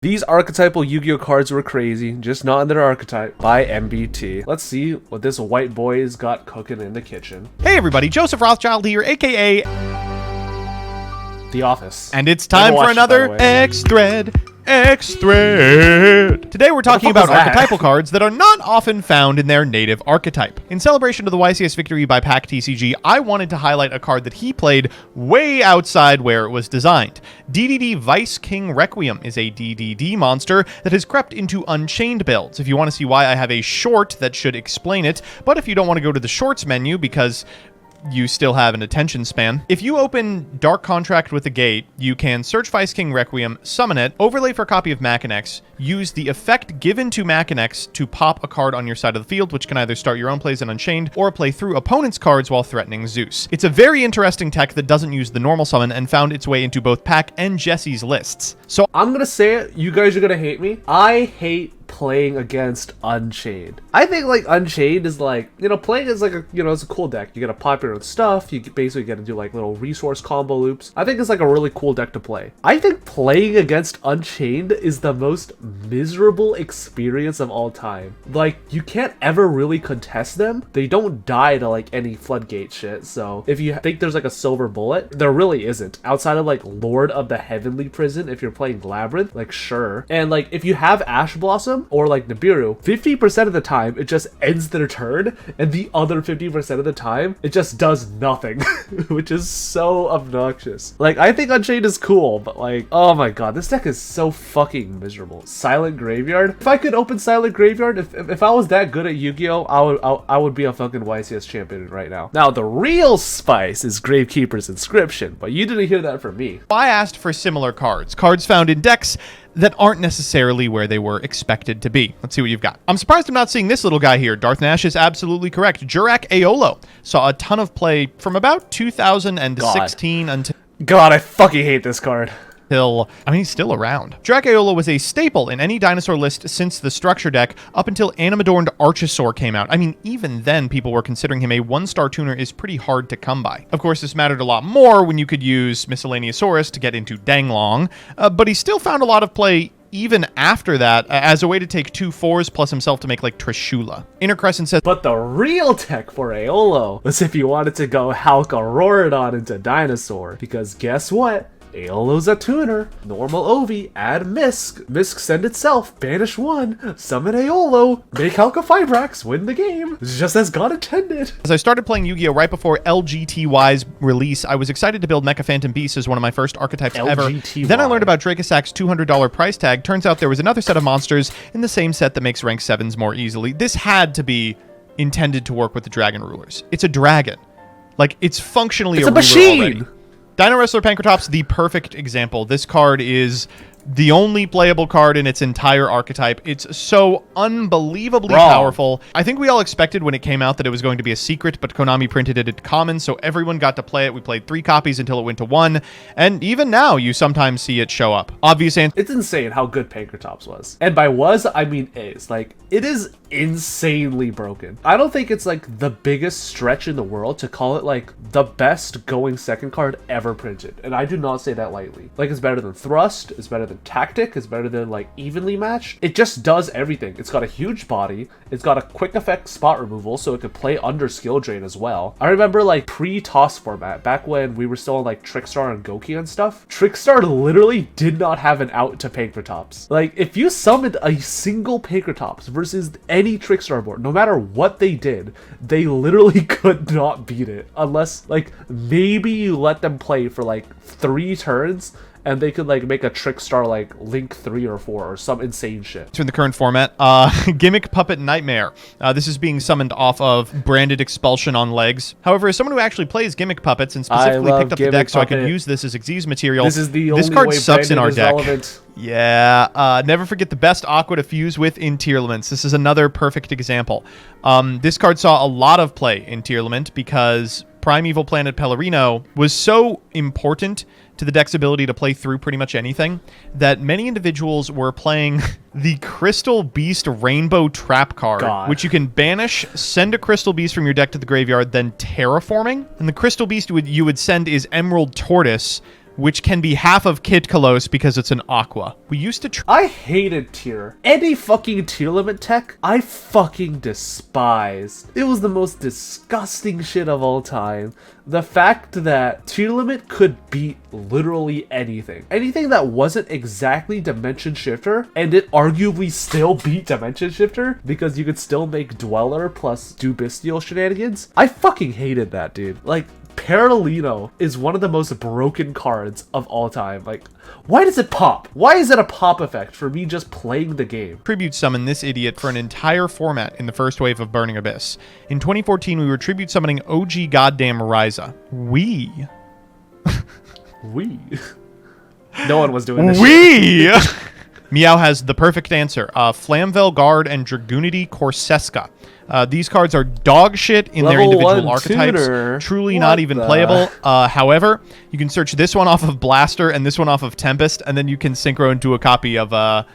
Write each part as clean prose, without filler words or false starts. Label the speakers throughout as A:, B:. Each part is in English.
A: These archetypal Yu-Gi-Oh cards were crazy, just not in their archetype. By MBT. Let's see what this white boy's got cooking in the kitchen.
B: Hey everybody, Joseph Rothschild here, aka
A: The Office.
B: And it's time for another X-Thread. Today we're talking about archetypal cards that are not often found in their native archetype. In celebration of the YCS victory by Pack TCG, I wanted to highlight a card that he played way outside where it was designed. DDD Vice King Requiem is a DDD monster that has crept into Unchained builds. If you want to see why, I have a short that should explain it, but if you don't want to go to the shorts menu because you still have an attention span. If you open Dark Contract with a Gate, you can search Vice King Requiem, summon it, overlay for a copy of Machinex, use the effect given to Machinex to pop a card on your side of the field, which can either start your own plays in Unchained or play through opponent's cards while threatening Zeus. It's a very interesting tech that doesn't use the normal summon and found its way into both Pack and Jesse's lists. So
A: I'm gonna say it, you guys are gonna hate me. I hate playing against Unchained. I think like Unchained is like, playing is like it's a cool deck. You get a popular stuff, you basically get to do like little resource combo loops. I think it's like a really cool deck to play. I think playing against Unchained is the most miserable experience of all time. Like, you can't ever really contest them. They don't die to like any floodgate shit, so if you think there's like a silver bullet, there really isn't. Outside of like Lord of the Heavenly Prison, if you're playing Labyrinth, like sure. And like if you have Ash Blossom or like Nibiru, 50% of the time it just ends their turn, and the other 50% of the time it just does nothing, which is so obnoxious. Like, I think Unchained is cool, but like, oh my god, this deck is so fucking miserable. Silent Graveyard. If I could open Silent Graveyard, if I was that good at Yu-Gi-Oh, I would be a fucking YCS champion right now. Now, the real spice is Gravekeeper's Inscription, but you didn't hear that from me.
B: I asked for similar cards found in decks that aren't necessarily where they were expected to be. Let's see what you've got. I'm surprised I'm not seeing this little guy here. Darth Nash is absolutely correct. Jurak Aolo saw a ton of play from about 2016 until...
A: God, I fucking hate this card.
B: He's still around. Jurak Aolo was a staple in any dinosaur list since the structure deck up until Animadorned Archosaur came out. Even then people were considering him a one-star tuner is pretty hard to come by. Of course, this mattered a lot more when you could use Miscellaneousaurus to get into Danglong, but he still found a lot of play even after that, as a way to take 2 4s plus himself to make like Trishula. Inner Crescent says,
A: but the real tech for Aolo was if you wanted to go Halcharorodon into Dinosaur, because guess what? Aolo's a tuner. Normal Ovi, add Misk. Misk send itself, banish 1, summon Aolo, make Halcha-Fibrax, win the game. Just as God intended.
B: As I started playing Yu-Gi-Oh! Right before LGTY's release, I was excited to build Mecha Phantom Beast as one of my first archetypes ever. Then I learned about Dracosac's $200 price tag. Turns out there was another set of monsters in the same set that makes rank 7s more easily. This had to be intended to work with the Dragon Rulers. It's a dragon. Like, it's functionally a machine already. Dino Wrestler Pankratops, the perfect example. This card is the only playable card in its entire archetype. It's so unbelievably powerful. I think we all expected when it came out that it was going to be a secret, but Konami printed it at common, so everyone got to play it. We played 3 copies until it went to 1, and even now you sometimes see it show up. Obvious answer.
A: It's insane how good Pankratops was. And by was, I mean is. Like, it is insanely broken. I don't think it's like the biggest stretch in the world to call it like the best going second card ever printed. And I do not say that lightly. Like, it's better than Thrust, it's better than Tactic, it's better than like Evenly Matched. It just does everything. It's got a huge body, it's got a quick effect spot removal, so it could play under skill drain as well. I remember like pre-toss format, back when we were still on like Trickstar and Goki and stuff, Trickstar literally did not have an out to Pankratops. Like, if you summoned a single Pankratops versus any Trickstar board, no matter what they did, they literally could not beat it unless like maybe you let them play for like 3 turns and they could like make a Trickstar like Link 3 or 4 or some insane shit.
B: So in the current format, Gimmick Puppet Nightmare. This is being summoned off of Branded Expulsion on legs. However, as someone who actually plays Gimmick Puppets and specifically picked up the deck so I could use this as Xyz material, this card sucks in our deck. Relevant. Yeah, never forget the best Aqua to fuse with in Tearlaments. This is another perfect example. This card saw a lot of play in Tearlament because Primeval Planet Pellerino was so important to the deck's ability to play through pretty much anything that many individuals were playing the Crystal Beast Rainbow Trap card, which you can banish, send a Crystal Beast from your deck to the graveyard, then terraforming. And the Crystal Beast you would send is Emerald Tortoise, which can be half of Kid Kalos because it's an aqua. We used to
A: I hated tier. Any fucking tier limit tech, I fucking despise. It was the most disgusting shit of all time. The fact that tier limit could beat literally anything. Anything that wasn't exactly Dimension Shifter, and it arguably still beat Dimension Shifter because you could still make Dweller plus do Bestial shenanigans. I fucking hated that, dude. Like, Paralino is one of the most broken cards of all time. Like, why does it pop? Why is it a pop effect for me just playing the game?
B: tribute summon this idiot for an entire format in the first wave of Burning Abyss. In 2014, we were tribute summoning OG goddamn Ryza. We.
A: No one was doing this
B: shit. Meow has the perfect answer. Flamvel Guard and Dragoonity Corseska. These cards are dog shit in their individual archetypes. Truly not even playable. However, you can search this one off of Blaster and this one off of Tempest, and then you can synchro into a copy of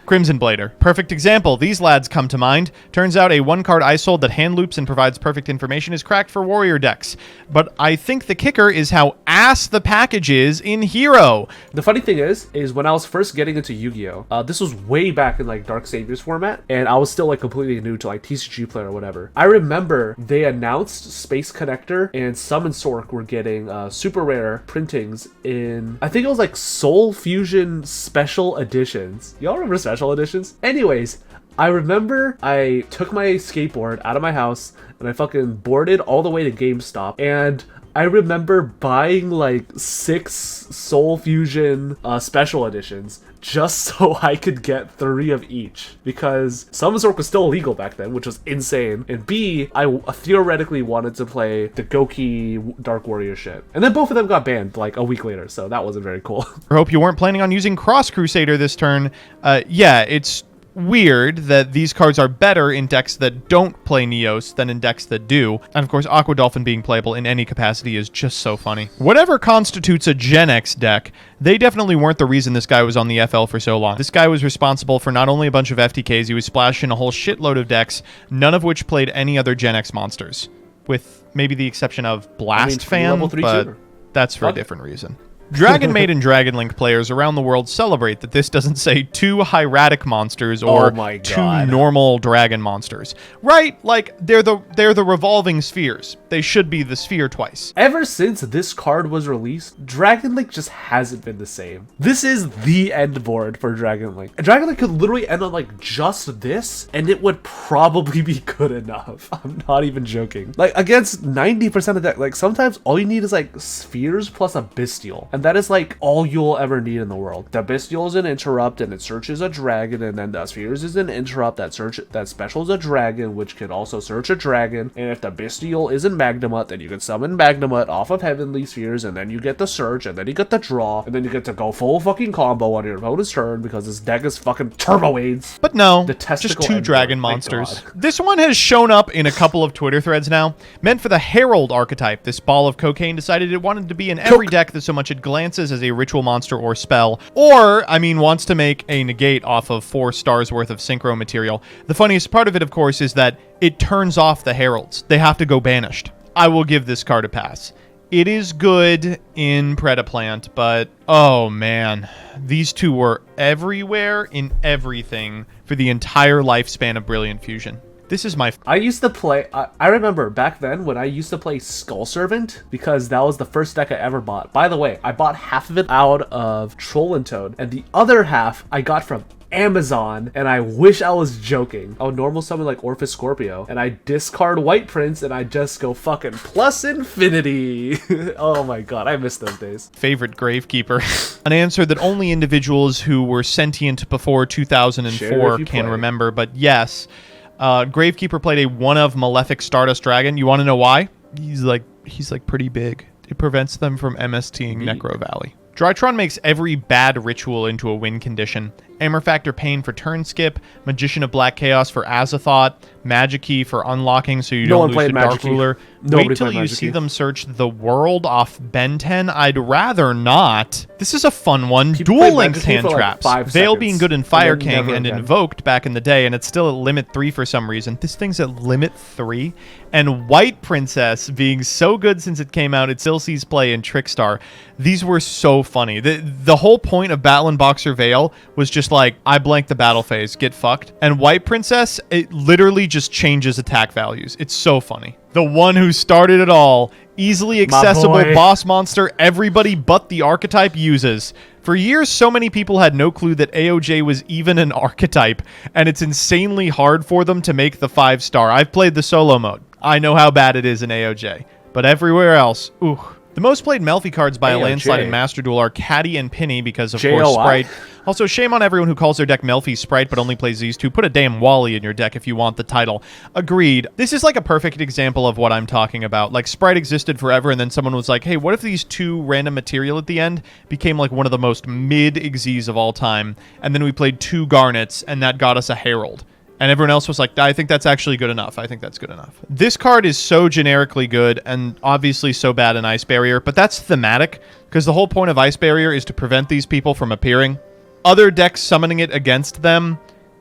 B: Crimson Blader. Perfect example. These lads come to mind. Turns out a one-card Isold that hand loops and provides perfect information is cracked for warrior decks. But I think the kicker is how ass the package is in Hero.
A: The funny thing is when I was first getting into Yu-Gi-Oh! This was way back in like Dark Saviors format, and I was still like completely new to like TCG Player or whatever. I remember they announced Space Connector and Summon Sork were getting super rare printings in, I think it was like Soul Fusion special editions. Y'all remember special editions? Anyways, I remember I took my skateboard out of my house and I fucking boarded all the way to GameStop, and I remember buying like 6 Soul Fusion special editions just so I could get 3 of each, because Summon Sork was still illegal back then, which was insane. And B, I theoretically wanted to play the Goki Dark Warrior shit. And then both of them got banned like a week later, so that wasn't very cool.
B: I hope you weren't planning on using Cross Crusader this turn. Yeah, it's weird that these cards are better in decks that don't play Neos than in decks that do. And of course, Aqua Dolphin being playable in any capacity is just so funny. Whatever constitutes a Gen X deck, they definitely weren't the reason this guy was on the FL for so long. This guy was responsible for not only a bunch of FTKs, he was splashing a whole shitload of decks, none of which played any other Gen X monsters, with maybe the exception of Blast Fan, but that's for a different reason. Dragon Maid and Dragon Link players around the world celebrate that this doesn't say 2 hieratic monsters or 2 normal dragon monsters. Right? Like, they're the revolving spheres. They should be the sphere twice.
A: Ever since this card was released, Dragon Link just hasn't been the same. This is the end board for Dragon Link. Dragon Link could literally end on like just this, and it would probably be good enough. I'm not even joking. Like, against 90% of that, like, sometimes all you need is like spheres plus a Bestial. And that is like all you'll ever need in the world. The Bestial is an interrupt and it searches a dragon, and then the spheres is an interrupt that specials a dragon, which can also search a dragon. And if the Bestial isn't Magnamut, then you can summon Magnamut off of Heavenly Spheres, and then you get the search, and then you get the draw, and then you get to go full fucking combo on your opponent's turn because this deck is fucking Turbo Aids.
B: But no, just 2 dragon monsters. This one has shown up in a couple of Twitter threads now. Meant for the Herald archetype, this ball of cocaine decided it wanted to be in every deck that so much it glances as a ritual monster or spell, or, I mean, wants to make a negate off of 4 stars worth of synchro material. The funniest part of it, of course, is that it turns off the heralds. They have to go banished. I will give this card a pass. It is good in Predaplant, but oh man, these 2 were everywhere in everything for the entire lifespan of Brilliant Fusion. This is my...
A: I used to play... I remember back then when I used to play Skull Servant, because that was the first deck I ever bought. By the way, I bought half of it out of Troll and Toad, and the other half I got from Amazon, and I wish I was joking. I would normal summon like Orphis Scorpio, and I discard White Prince, and I just go fucking plus infinity. Oh my god, I miss those days.
B: Favorite Gravekeeper. An answer that only individuals who were sentient before 2004 can remember, but yes... Gravekeeper played a one of Malefic Stardust Dragon. You want to know why? He's like pretty big. It prevents them from MSTing Necro Valley. Drytron makes every bad ritual into a win condition. Amorfactor Pain for turn skip, Magician of Black Chaos for Azathoth, Magic-Key for unlocking so you don't lose to Dark Ruler. Wait till you see them search the world off Ben 10. I'd rather not. This is a fun one. Dual Links hand traps. Veil being good in Fire King and Invoked back in the day, and it's still at limit 3 for some reason. This thing's at limit 3. And White Princess being so good since it came out, it still sees play in Trickstar. These were so funny. The whole point of Battle and Boxer Veil was just like, I blank the battle phase, get fucked. And White Princess, it literally just changes attack values. It's so funny. The one who started it all, easily accessible boss monster everybody but the Archetype uses. For years, so many people had no clue that AOJ was even an Archetype, and it's insanely hard for them to make the 5-star. I've played the solo mode. I know how bad it is in AOJ. But everywhere else, ooh. The most played Melfi cards by a landslide in Master Duel are Caddy and Penny because, of course, Sprite. Also, shame on everyone who calls their deck Melfi Sprite but only plays these two. Put a damn Wally in your deck if you want the title. Agreed. This is like a perfect example of what I'm talking about. Like, Sprite existed forever, and then someone was like, hey, what if these two random material at the end became like one of the most mid-Xyz of all time? And then we played 2 Garnets, and that got us a Herald. And everyone else was like, I think that's actually good enough. I think that's good enough. This card is so generically good and obviously so bad in Ice Barrier, but that's thematic because the whole point of Ice Barrier is to prevent these people from appearing. Other decks summoning it against them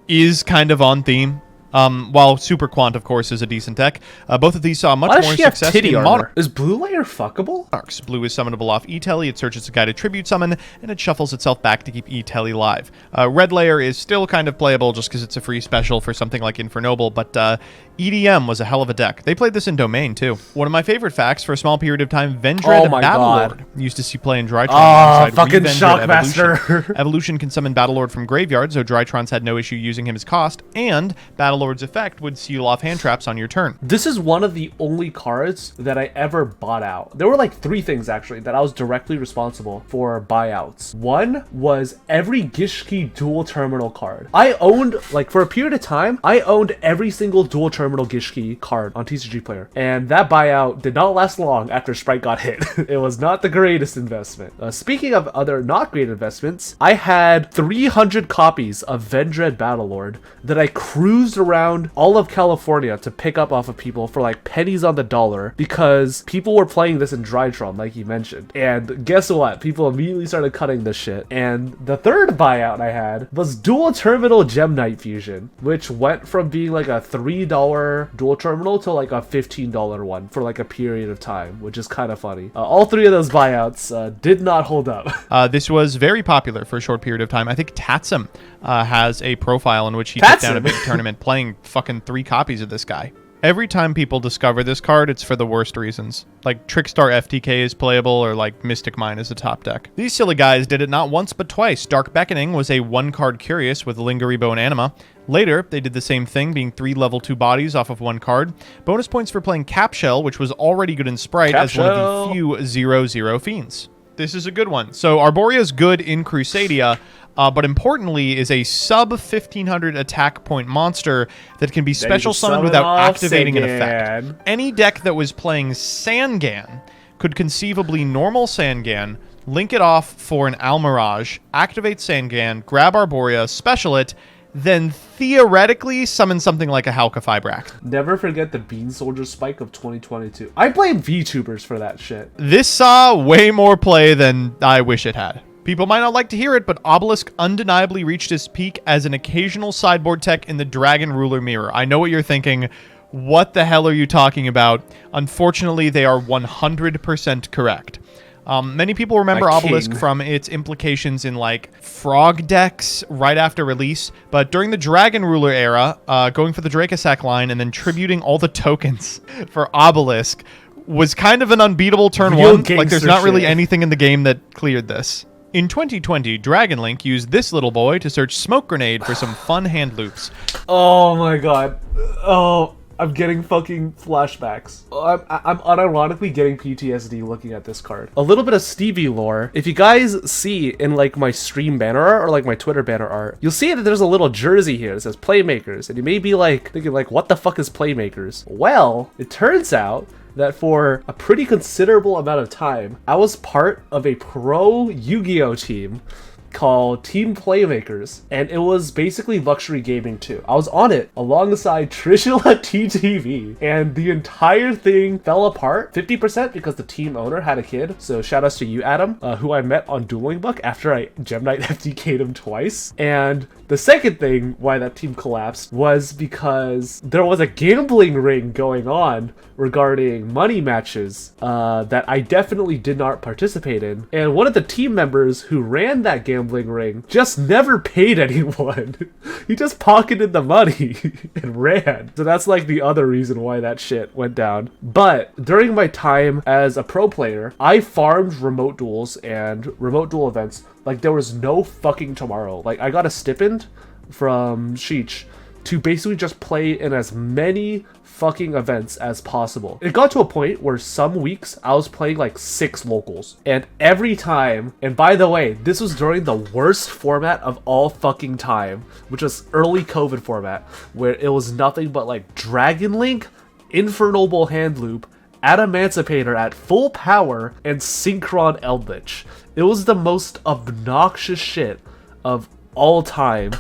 B: is kind of on theme. While Super Quant, of course, is a decent deck. Both of these saw much more success in Monarch.
A: Is Blue Layer fuckable?
B: Monarchs. Blue is summonable off E-Telly. It searches a guided tribute summon, and it shuffles itself back to keep E-Telly live. Red Layer is still kind of playable just because it's a free special for something like Infernoble, but EDM was a hell of a deck. They played this in Domain, too. One of my favorite facts, for a small period of time, Vendread Battlelord used to see play in Drytron.
A: Oh, fucking Shockmaster.
B: Evolution can summon Battlelord from graveyard, so Drytrons had no issue using him as cost, and Battlelord's effect would seal off hand traps on your turn.
A: This is one of the only cards that I ever bought out. There were like 3 things actually that I was directly responsible for buyouts. One was every Gishki dual terminal card. I owned, like for a period of time, I owned every single dual terminal Gishki card on TCG Player. And that buyout did not last long after Sprite got hit. It was not the greatest investment. Speaking of other not great investments, I had 300 copies of Vendread Battlelord that I cruised around all of California to pick up off of people for like pennies on the dollar because people were playing this in Drytron, like you mentioned. And guess what? People immediately started cutting this shit. And the third buyout I had was Dual Terminal Gem Knight Fusion, which went from being like a $3 dual terminal to like a $15 one for like a period of time, which is kind of funny. All 3 of those buyouts did not hold up.
B: This was very popular for a short period of time. I think Tatsum has a profile in which he took down a big tournament playing fucking 3 copies of this guy. Every time people discover this card, it's for the worst reasons. Like Trickstar FTK is playable, or like Mystic Mine is a top deck. These silly guys did it not once but twice. Dark Beckoning was a 1-card Curious with Lingaribo and Anima. Later, they did the same thing, being 3 level 2 bodies off of 1 card. Bonus points for playing Capshell, which was already good in Sprite as one of the few 0/0 fiends. This is a good one. So Arborea's good in Crusadia, but importantly is a sub 1500 attack point monster that can be special summoned without activating an effect. Any deck that was playing Sangan could conceivably normal Sangan, link it off for an Almirage, activate Sangan, grab Arborea, special it, then theoretically summon something like a Halka-Fibrax.
A: Never forget the Bean Soldier spike of 2022. I blame VTubers for that shit.
B: This saw way more play than I wish it had. People might not like to hear it, but Obelisk undeniably reached its peak as an occasional sideboard tech in the Dragon Ruler mirror. I know what you're thinking. What the hell are you talking about? Unfortunately, they are 100% correct. Many people remember Obelisk from its implications in like frog decks right after release, but during the Dragon Ruler era, going for the Dracosac line and then tributing all the tokens for Obelisk was kind of an unbeatable turn one. Like there's not really anything in the game that cleared this. In 2020, Dragon Link used this little boy to search Smoke Grenade for some fun hand loops.
A: Oh my god. Oh, I'm getting fucking flashbacks. I'm unironically getting PTSD looking at this card. A little bit of Stevie lore. If you guys see in like my stream banner art or like my Twitter banner art, you'll see that there's a little jersey here that says Playmakers. And you may be like thinking like, what the fuck is Playmakers? Well, it turns out that for a pretty considerable amount of time, I was part of a pro Yu-Gi-Oh team called Team Playmakers, and it was basically luxury gaming too. I was on it alongside Trishula TTV, and the entire thing fell apart 50% because the team owner had a kid. So shout outs to you, Adam, who I met on Dueling Book after I Gem Knight FDK'd him twice. And the second thing why that team collapsed was because there was a gambling ring going on regarding money matches that I definitely did not participate in. And one of the team members who ran that gambling ring just never paid anyone. He just pocketed the money and ran. So that's like the other reason why that shit went down. But during my time as a pro player, I farmed remote duels and remote duel events like there was no fucking tomorrow. Like I got a stipend from Sheech to basically just play in as many fucking events as possible. It got to a point where some weeks I was playing like 6 locals, and every time, and by the way, this was during the worst format of all fucking time, which was early COVID format, where it was nothing but like Dragon Link, Infernoble Hand Loop, Adamancipator at full power, and Synchron Eldritch. It was the most obnoxious shit of all time.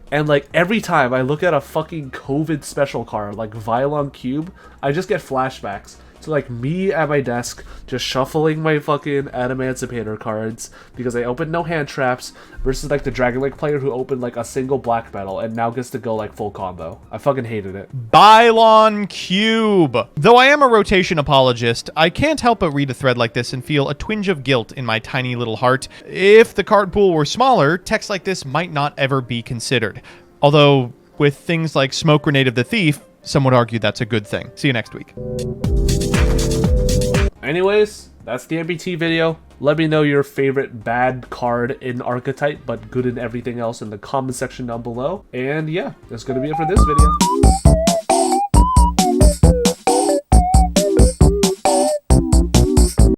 A: And like every time I look at a fucking COVID special card like Violon Cube, I just get flashbacks to like me at my desk just shuffling my fucking Adamancipator cards because I opened no hand traps versus like the Dragon Link player who opened like a single black metal and now gets to go like full combo. I fucking hated it.
B: Bylon Cube. Though I am a rotation apologist, I can't help but read a thread like this and feel a twinge of guilt in my tiny little heart. If the card pool were smaller, text like this might not ever be considered. Although, with things like Smoke Grenade of the Thief, some would argue that's a good thing. See you next week.
A: Anyways, that's the MBT video. Let me know your favorite bad card in Archetype, but good in everything else in the comment section down below. And yeah, that's going to be it for this video.